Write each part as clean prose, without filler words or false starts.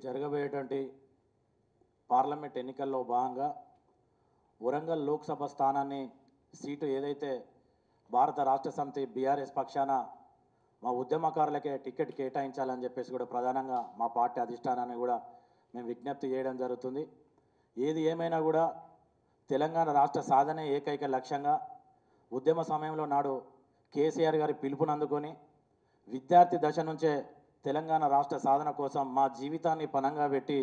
జరగబోయేటువంటి పార్లమెంట్ ఎన్నికల్లో భాగంగా వరంగల్ లోక్సభ స్థానాన్ని సీటు ఏదైతే భారత రాష్ట్ర సమితి బీఆర్ఎస్ పక్షాన మా ఉద్యమకారులకే టికెట్ కేటాయించాలని చెప్పేసి కూడా ప్రధానంగా మా పార్టీ అధిష్టానాన్ని కూడా మేము విజ్ఞప్తి చేయడం జరుగుతుంది. ఏది ఏమైనా కూడా తెలంగాణ రాష్ట్ర సాధనే ఏకైక లక్ష్యంగా ఉద్యమ సమయంలో నాడు కేసీఆర్ గారి పిలుపునందుకొని విద్యార్థి దశ నుంచే తెలంగాణ రాష్ట్ర సాధన కోసం మా జీవితాన్ని పణంగా పెట్టి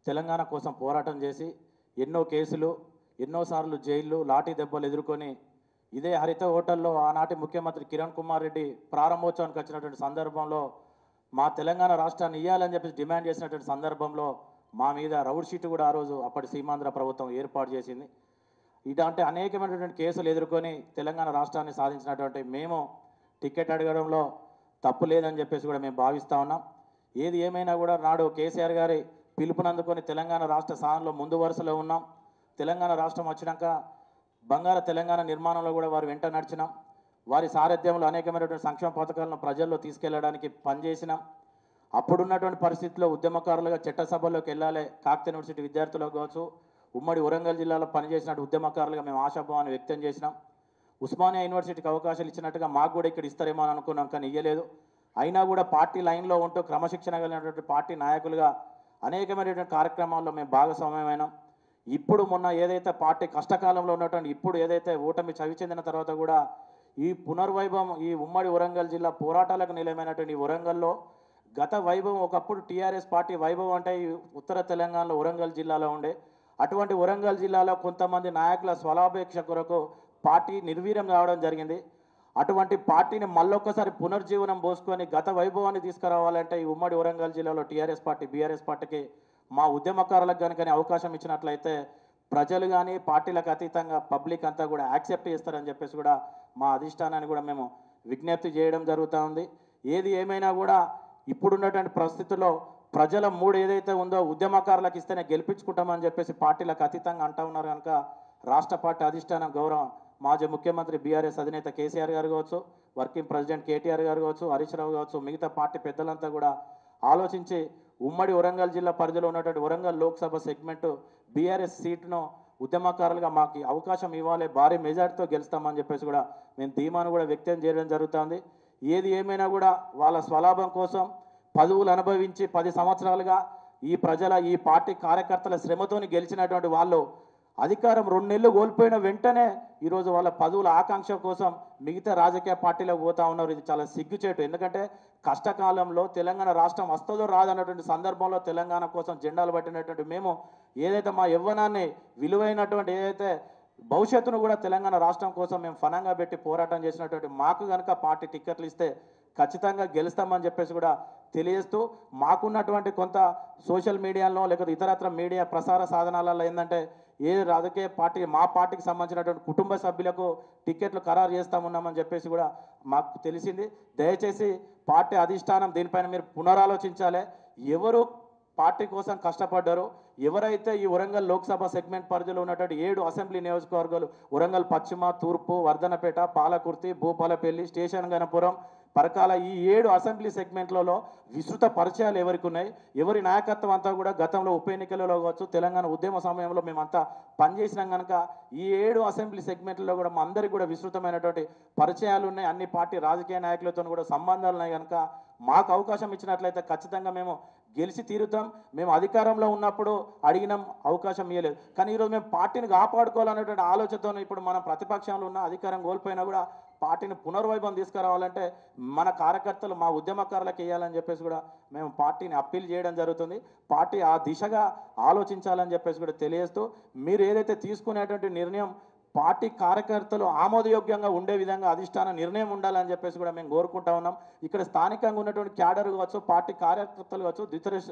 తెలంగాణ కోసం పోరాటం చేసి ఎన్నో కేసులు, ఎన్నోసార్లు జైళ్ళు, లాఠీ దెబ్బలు ఎదుర్కొని ఇదే హరిత హోటల్లో ఆనాటి ముఖ్యమంత్రి కిరణ్ కుమార్ రెడ్డి ప్రారంభోత్సవానికి వచ్చినటువంటి సందర్భంలో మా తెలంగాణ రాష్ట్రాన్ని ఇవ్వాలని చెప్పి డిమాండ్ చేసినటువంటి సందర్భంలో మా మీద రౌడ్ షీట్ కూడా ఆ రోజు అప్పటి సీమాంధ్ర ప్రభుత్వం ఏర్పాటు చేసింది. ఇలాంటి అనేకమైనటువంటి కేసులు ఎదుర్కొని తెలంగాణ రాష్ట్రాన్ని సాధించినటువంటి మేము టికెట్ అడగడంలో తప్పు లేదని చెప్పేసి కూడా మేము భావిస్తూ ఉన్నాం. ఏది ఏమైనా కూడా నాడు కేసీఆర్ గారి పిలుపునందుకొని తెలంగాణ రాష్ట్ర సాధనలో ముందు వరుసలో ఉన్నాం. తెలంగాణ రాష్ట్రం వచ్చినాక బంగారు తెలంగాణ నిర్మాణంలో కూడా వారు వెంట నడిచినాం. వారి సారథ్యంలో అనేకమైనటువంటి సంక్షేమ పథకాలను ప్రజల్లో తీసుకెళ్లడానికి పనిచేసినాం. అప్పుడున్నటువంటి పరిస్థితుల్లో ఉద్యమకారులుగా చట్టసభల్లోకి వెళ్ళాలి, కాకతీయ యూనివర్సిటీ విద్యార్థులు కావచ్చు, ఉమ్మడి వరంగల్ జిల్లాలో పనిచేసిన ఉద్యమకారులుగా మేము ఆశాభావాన్ని వ్యక్తం చేసినాం. ఉస్మానియా యూనివర్సిటీకి అవకాశాలు ఇచ్చినట్టుగా మాకు కూడా ఇక్కడ ఇస్తారేమో అని అనుకున్నాం, కానీ ఇయ్యలేదు. అయినా కూడా పార్టీ లైన్లో ఉంటూ క్రమశిక్షణ కలిగినటువంటి పార్టీ నాయకులుగా అనేకమైనటువంటి కార్యక్రమాల్లో మేము భాగస్వామ్యమైనాం. ఇప్పుడు మొన్న ఏదైతే పార్టీ కష్టకాలంలో ఉన్నటువంటి ఇప్పుడు ఏదైతే ఓటమి చవి చెందిన తర్వాత కూడా ఈ పునర్వైభవం, ఈ ఉమ్మడి వరంగల్ జిల్లా పోరాటాలకు నిలయమైనటువంటి వరంగల్లో గత వైభవం, ఒకప్పుడు టీఆర్ఎస్ పార్టీ వైభవం అంటే ఈ ఉత్తర తెలంగాణలో వరంగల్ జిల్లాలో ఉండే అటువంటి వరంగల్ జిల్లాలో కొంతమంది నాయకుల స్వలాపేక్ష కొరకు పార్టీ నిర్వీర్యం కావడం జరిగింది. అటువంటి పార్టీని మళ్ళొక్కసారి పునర్జీవనం పోసుకొని గత వైభవాన్ని తీసుకురావాలంటే ఈ ఉమ్మడి వరంగల్ జిల్లాలో టీఆర్ఎస్ పార్టీ, బీఆర్ఎస్ పార్టీకి మా ఉద్యమకారులకు కనుక అవకాశం ఇచ్చినట్లయితే ప్రజలు కానీ పార్టీలకు అతీతంగా పబ్లిక్ అంతా కూడా యాక్సెప్ట్ చేస్తారని చెప్పేసి కూడా మా అధిష్టానాన్ని కూడా మేము విజ్ఞప్తి చేయడం జరుగుతూ ఉంది. ఏది ఏమైనా కూడా ఇప్పుడున్నటువంటి పరిస్థితుల్లో ప్రజల మూడు ఏదైతే ఉందో ఉద్యమకారులకు ఇస్తేనే గెలిపించుకుంటామని చెప్పేసి పార్టీలకు అతీతంగా అంటూ ఉన్నారు కనుక రాష్ట్ర పార్టీ అధిష్టానం గౌరవం మాజీ ముఖ్యమంత్రి బీఆర్ఎస్ అధినేత కేసీఆర్ గారు కావచ్చు, వర్కింగ్ ప్రెసిడెంట్ కేటీఆర్ గారు కావచ్చు, హరీష్ రావు కావచ్చు, మిగతా పార్టీ పెద్దలంతా కూడా ఆలోచించి ఉమ్మడి వరంగల్ జిల్లా పరిధిలో ఉన్నటువంటి వరంగల్ లోక్సభ సెగ్మెంట్ బీఆర్ఎస్ సీటును ఉద్యమకారులుగా మాకు అవకాశం ఇవ్వాలి, భారీ మెజార్టీతో గెలుస్తామని చెప్పేసి కూడా మేము ధీమాను కూడా వ్యక్తం చేయడం జరుగుతుంది. ఏది ఏమైనా కూడా వాళ్ళ స్వలాభం కోసం పదవులు అనుభవించి 10 సంవత్సరాలుగా ఈ ప్రజల, ఈ పార్టీ కార్యకర్తల శ్రమతోని గెలిచినటువంటి వాళ్ళు అధికారం 2 నెలలు కోల్పోయిన వెంటనే ఈరోజు వాళ్ళ పదవుల ఆకాంక్ష కోసం మిగతా రాజకీయ పార్టీలకు పోతా ఉన్నారు. ఇది చాలా సిగ్గుచేటు. ఎందుకంటే కష్టకాలంలో తెలంగాణ రాష్ట్రం వస్తుందో రాదన్నటువంటి సందర్భంలో తెలంగాణ కోసం జెండాలు పట్టినటువంటి మేము ఏదైతే మా యవ్వనాన్ని, విలువైనటువంటి ఏదైతే భవిష్యత్తును కూడా తెలంగాణ రాష్ట్రం కోసం మేము ఫనంగా పెట్టి పోరాటం చేసినటువంటి మాకు కనుక పార్టీ టికెట్లు ఇస్తే ఖచ్చితంగా గెలుస్తామని చెప్పేసి కూడా తెలియజేస్తూ, మాకున్నటువంటి కొంత సోషల్ మీడియాలో లేకపోతే ఇతరత్ర మీడియా ప్రసార సాధనాలలో ఏంటంటే ఏ రాజకీయ పార్టీ, మా పార్టీకి సంబంధించినటువంటి కుటుంబ సభ్యులకు టికెట్లు ఖరారు చేస్తామున్నామని చెప్పేసి కూడా మాకు తెలిసింది. దయచేసి పార్టీ అధిష్టానం దీనిపైన మీరు పునరాలోచించాలి. ఎవరు పార్టీ కోసం కష్టపడ్డారు, ఎవరైతే ఈ వరంగల్ లోక్సభ సెగ్మెంట్ పరిధిలో ఉన్నటువంటి 7 అసెంబ్లీ నియోజకవర్గాలు వరంగల్ పశ్చిమ, తూర్పు, వర్ధనపేట, పాలకుర్తి, భూపాలపల్లి, స్టేషన్ గణపురం, పరకాల, ఈ 7 అసెంబ్లీ సెగ్మెంట్లలో విస్తృత పరిచయాలు ఎవరికి ఉన్నాయి, ఎవరి నాయకత్వం అంతా కూడా గతంలో ఉప ఎన్నికలలో కావచ్చు, తెలంగాణ ఉద్యమ సమయంలో మేమంతా పనిచేసినాం కనుక ఈ 7 అసెంబ్లీ సెగ్మెంట్లలో కూడా మా అందరికీ కూడా విస్తృతమైనటువంటి పరిచయాలు ఉన్నాయి. అన్ని పార్టీ రాజకీయ నాయకులతో కూడా సంబంధాలు ఉన్నాయి కనుక మాకు అవకాశం ఇచ్చినట్లయితే ఖచ్చితంగా మేము గెలిచి తీరుతాం. మేము అధికారంలో ఉన్నప్పుడు అడిగినాం, అవకాశం ఇవ్వలేదు. కానీ ఈరోజు మేము పార్టీని కాపాడుకోవాలనేటువంటి ఆలోచనతో ఇప్పుడు మనం ప్రతిపక్షంలో ఉన్న అధికారం కోల్పోయినా కూడా పార్టీని పునర్వైభవం తీసుకురావాలంటే మన కార్యకర్తలు, మా ఉద్యమకారులకు వేయాలని చెప్పేసి కూడా మేము పార్టీని అప్పీల్ చేయడం జరుగుతుంది. పార్టీ ఆ దిశగా ఆలోచించాలని చెప్పేసి కూడా తెలియజేస్తూ, మీరు ఏదైతే తీసుకునేటువంటి నిర్ణయం పార్టీ కార్యకర్తలు ఆమోదయోగ్యంగా ఉండే విధంగా అధిష్టాన నిర్ణయం ఉండాలని చెప్పేసి కూడా మేము కోరుకుంటా ఉన్నాం. ఇక్కడ స్థానికంగా ఉన్నటువంటి క్యాడర్ కావచ్చు, పార్టీ కార్యకర్తలు కావచ్చు,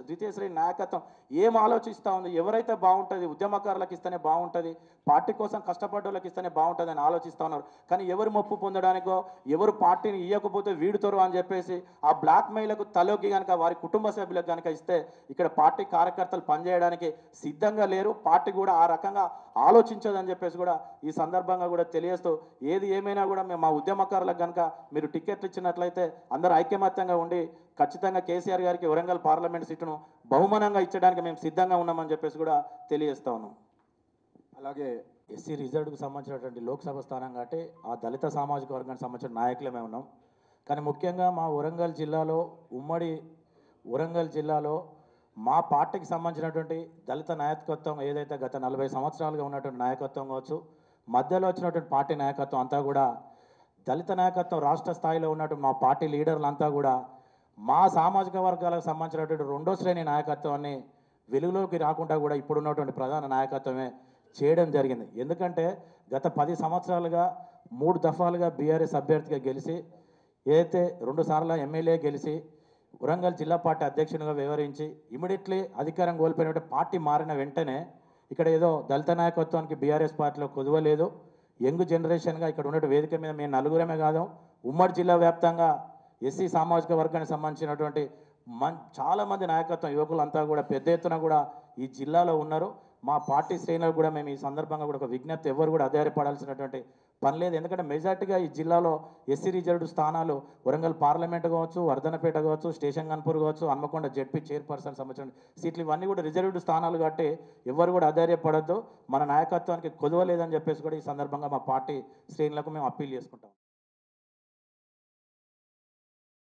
ద్వితీయ శ్రేణి నాయకత్వం ఏం ఆలోచిస్తూ ఉంది, ఎవరైతే బాగుంటుంది, ఉద్యమకారులకు ఇస్తేనే బాగుంటుంది, పార్టీ కోసం కష్టపడ్డోళ్ళకి ఇస్తేనే బాగుంటుంది అని ఆలోచిస్తూ ఉన్నారు. కానీ ఎవరు మొప్పు పొందడానికో, ఎవరు పార్టీని ఇవ్వకపోతే వీడుతారు అని చెప్పేసి ఆ బ్లాక్ మెయిల్కు తలోకి కనుక వారి కుటుంబ సభ్యులకు కనుక ఇస్తే ఇక్కడ పార్టీ కార్యకర్తలు పనిచేయడానికి సిద్ధంగా లేరు. పార్టీ కూడా ఆ రకంగా ఆలోచించదని చెప్పేసి కూడా ఈ ఈ సందర్భంగా కూడా తెలియజేస్తూ ఏది ఏమైనా కూడా మేము మా ఉద్యమకారులకు కనుక మీరు టికెట్లు ఇచ్చినట్లయితే అందరూ ఐక్యమత్యంగా ఉండి ఖచ్చితంగా కేసీఆర్ గారికి వరంగల్ పార్లమెంట్ సీటును బహుమానంగా ఇచ్చడానికి మేము సిద్ధంగా ఉన్నామని చెప్పేసి కూడా తెలియజేస్తా ఉన్నాం. అలాగే ఎస్సీ రిజర్వ్డ్కి సంబంధించినటువంటి లోక్సభ స్థానం కాబట్టి ఆ దళిత సామాజిక వర్గానికి సంబంధించిన నాయకులమే ఉన్నాం. కానీ ముఖ్యంగా మా వరంగల్ జిల్లాలో ఉమ్మడి వరంగల్ జిల్లాలో మా పార్టీకి సంబంధించినటువంటి దళిత నాయకత్వం ఏదైతే గత 40 సంవత్సరాలుగా ఉన్నటువంటి నాయకత్వం కావచ్చు, మధ్యలో వచ్చినటువంటి పార్టీ నాయకత్వం అంతా కూడా దళిత నాయకత్వం రాష్ట్ర స్థాయిలో ఉన్నటువంటి మా పార్టీ లీడర్లంతా కూడా మా సామాజిక వర్గాలకు సంబంధించినటువంటి రెండో శ్రేణి నాయకత్వాన్ని వెలుగులోకి రాకుండా కూడా ఇప్పుడున్నటువంటి ప్రధాన నాయకత్వమే చేయడం జరిగింది. ఎందుకంటే గత 10 సంవత్సరాలుగా 3 దఫాలుగా బీఆర్ఎస్ అభ్యర్థిగా గెలిచి ఏదైతే 2 సార్లు ఎమ్మెల్యే గెలిచి వరంగల్ జిల్లా పార్టీ అధ్యక్షునిగా వ్యవహరించి ఇమీడియట్లీ అధికారం కోల్పోయినట్టు పార్టీ మారిన వెంటనే ఇక్కడ ఏదో దళిత నాయకత్వానికి బీఆర్ఎస్ పార్టీలో కుదవలేదు. యంగ్ జనరేషన్గా ఇక్కడ ఉన్న వేదిక మీద మేము నలుగురమే కాదు, ఉమ్మడి జిల్లా వ్యాప్తంగా ఎస్సీ సామాజిక వర్గానికి సంబంధించినటువంటి చాలామంది నాయకత్వం యువకులంతా కూడా పెద్ద ఎత్తున కూడా ఈ జిల్లాలో ఉన్నారు. మా పార్టీ శ్రేణులకు కూడా మేము ఈ సందర్భంగా కూడా ఒక విజ్ఞప్తి, ఎవరు కూడా ఆధారపడాల్సినటువంటి పని లేదు. ఎందుకంటే మెజార్టీగా ఈ జిల్లాలో ఎస్సీ రిజర్వ్డ్ స్థానాలు వరంగల్ పార్లమెంట్ కావచ్చు, వర్ధనపేట కావచ్చు, స్టేషన్ గన్పూర్ కావచ్చు, హన్మకొండ జెడ్పీ చైర్పర్సన్ సంబంధించిన సీట్లు ఇవన్నీ కూడా రిజర్వ్డ్ స్థానాలు కాబట్టి ఎవరు కూడా ఆధారపడద్దు, మన నాయకత్వానికి కుదవలేదని చెప్పేసి కూడా ఈ సందర్భంగా మా పార్టీ శ్రేణులకు మేము అప్పీల్ చేసుకుంటాం.